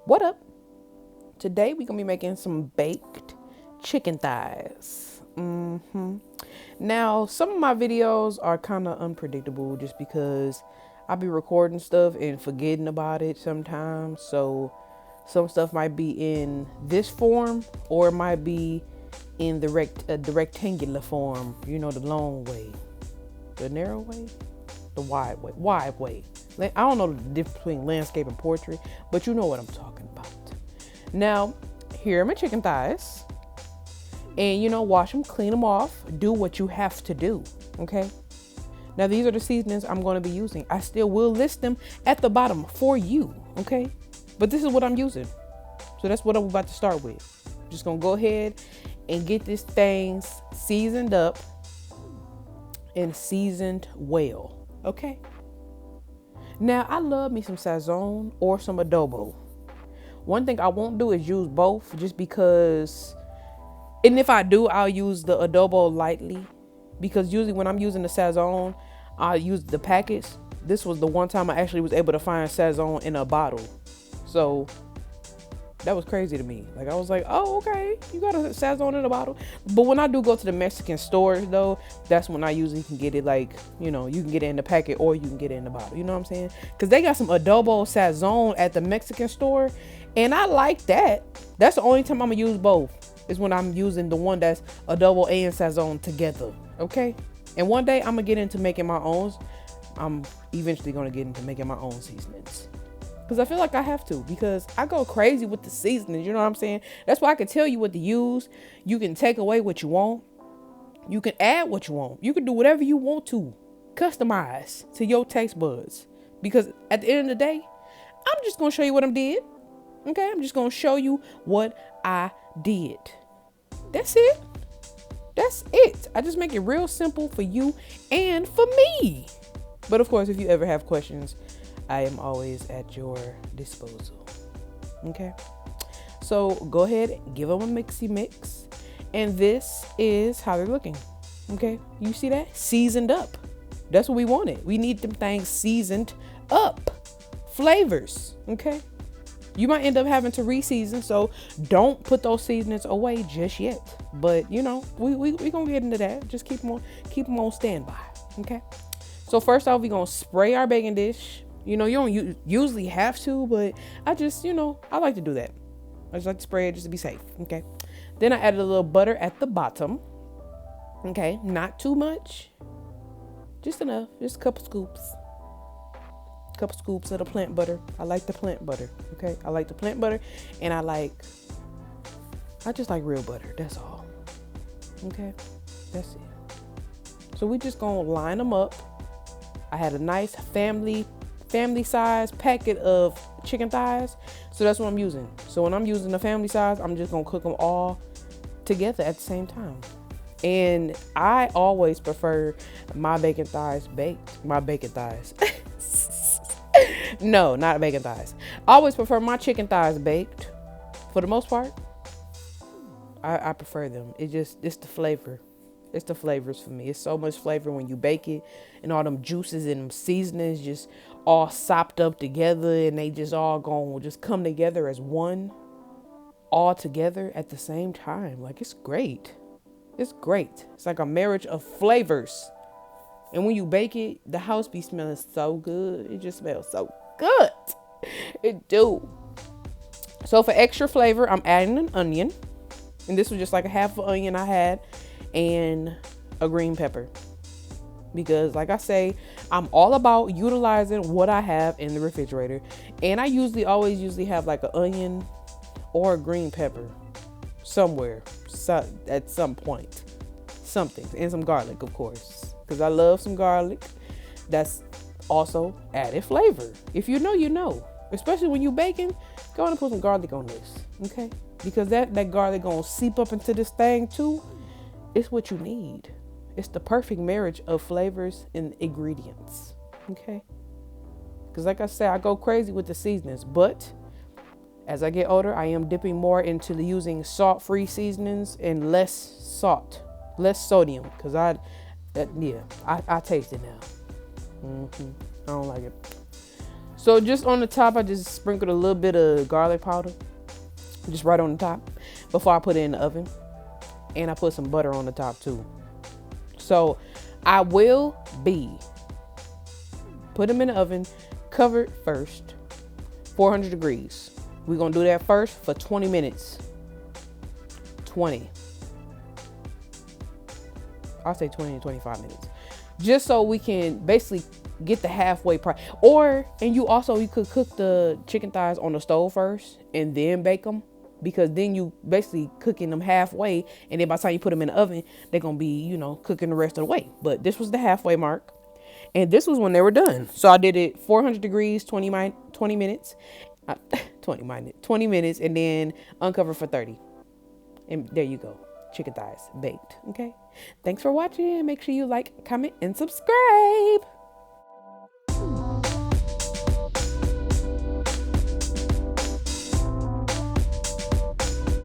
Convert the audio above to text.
What up? Today we're gonna be making some baked chicken thighs. Now, some of my videos are kind of unpredictable just because I be recording stuff and forgetting about it sometimes. So some stuff might be in this form or it might be in the rectangular form. You know, the long way, the narrow way, the wide way, I don't know the difference between landscape and portrait, but you know what I'm talking about. Now, here are my chicken thighs. And wash them, clean them off, do what you have to do. Okay. Now, these are the seasonings I'm going to be using. I still will list them at the bottom for you. Okay. But this is what I'm using. So that's what I'm about to start with. Just going to go ahead and get this thing seasoned up and seasoned well. Okay. Now, I love me some Sazón or some adobo. One thing I won't do is use both just because. And if I do, I'll use the adobo lightly because usually when I'm using the Sazón, I'll use the packets. This was the one time I actually was able to find Sazón in a bottle. So that was crazy to me. Like, I was like, oh, okay, you got a Sazón in a bottle. But when I do go to the Mexican stores, though, that's when I usually can get it. Like, you can get it in the packet or you can get it in the bottle. You know what I'm saying? Because they got some adobo Sazón at the Mexican store. And I like that. That's the only time I'm going to use both. Is when I'm using the one that's adobo and Sazón together. Okay. And one day I'm gonna get into making my own. I'm eventually gonna get into making my own seasonings because I feel like I have to, because I go crazy with the seasonings. You know what I'm saying? That's why I can tell you what to use. You can take away what you want. You can add what you want. You can do whatever you want to customize to your taste buds, because at the end of the day, I'm just gonna show you what I did. Okay. I'm just gonna show you what I did. That's it. I just make it real simple for you and for me. But of course, if you ever have questions, I am always at your disposal. Okay. So go ahead, give them a mixy mix. And this is how they're looking. Okay. You see that? Seasoned up. That's what we wanted. We need them things seasoned up. Flavors. Okay. You might end up having to re-season, so don't put those seasonings away just yet. But we gonna get into that. Just keep them on standby. Okay. So first off, we gonna spray our baking dish. You don't usually have to, but I just I like to do that. I just like to spray it just to be safe. Okay. Then I added a little butter at the bottom. Okay, not too much, just enough, just a couple scoops of the plant butter. I like the plant butter. Okay. I like the plant butter, and I just like real butter. That's all. Okay. That's it. So we just gonna line them up. I had a nice family size packet of chicken thighs. So that's what I'm using. So when I'm using the family size, I'm just gonna cook them all together at the same time. And I always prefer my bacon thighs baked. My bacon thighs. No, not bacon thighs. I always prefer my chicken thighs baked. For the most part, I prefer them. It's the flavor. It's the flavors for me. It's so much flavor when you bake it, and all them juices and them seasonings just all sopped up together, and they just all gonna just come together as one, all together at the same time. Like, it's great. It's great. It's like a marriage of flavors. And when you bake it, the house be smelling so good. It just smells so good. It do. So for extra flavor, I'm adding an onion. And this was just like a half an onion I had, and a green pepper. Because like I say, I'm all about utilizing what I have in the refrigerator. And I always have like an onion or a green pepper somewhere, at some point. Something. And some garlic, of course. Because I love some garlic. That's also added flavor. If you know, you know. Especially when you baking, go on and put some garlic on this. Okay? Because that garlic gonna seep up into this thing too. It's what you need. It's the perfect marriage of flavors and ingredients. Okay? Because like I said, I go crazy with the seasonings. But as I get older, I am dipping more into using salt-free seasonings and less salt. Less sodium. Because I taste it now. I don't like it. So just on the top, I just sprinkled a little bit of garlic powder, just right on the top before I put it in the oven. And I put some butter on the top too. So I will be put them in the oven, covered first, 400 degrees. We're gonna do that first for 20 minutes. 20. I'll say 20 to 25 minutes. Just so we can basically get the halfway price. You could cook the chicken thighs on the stove first and then bake them. Because then you basically cooking them halfway. And then by the time you put them in the oven, they're going to be, cooking the rest of the way. But this was the halfway mark. And this was when they were done. So I did it 400 degrees, 20 minutes. 20 minutes and then uncover for 30. And there you go. Chicken thighs baked. Okay. Thanks for watching. Make sure you like, comment, and subscribe.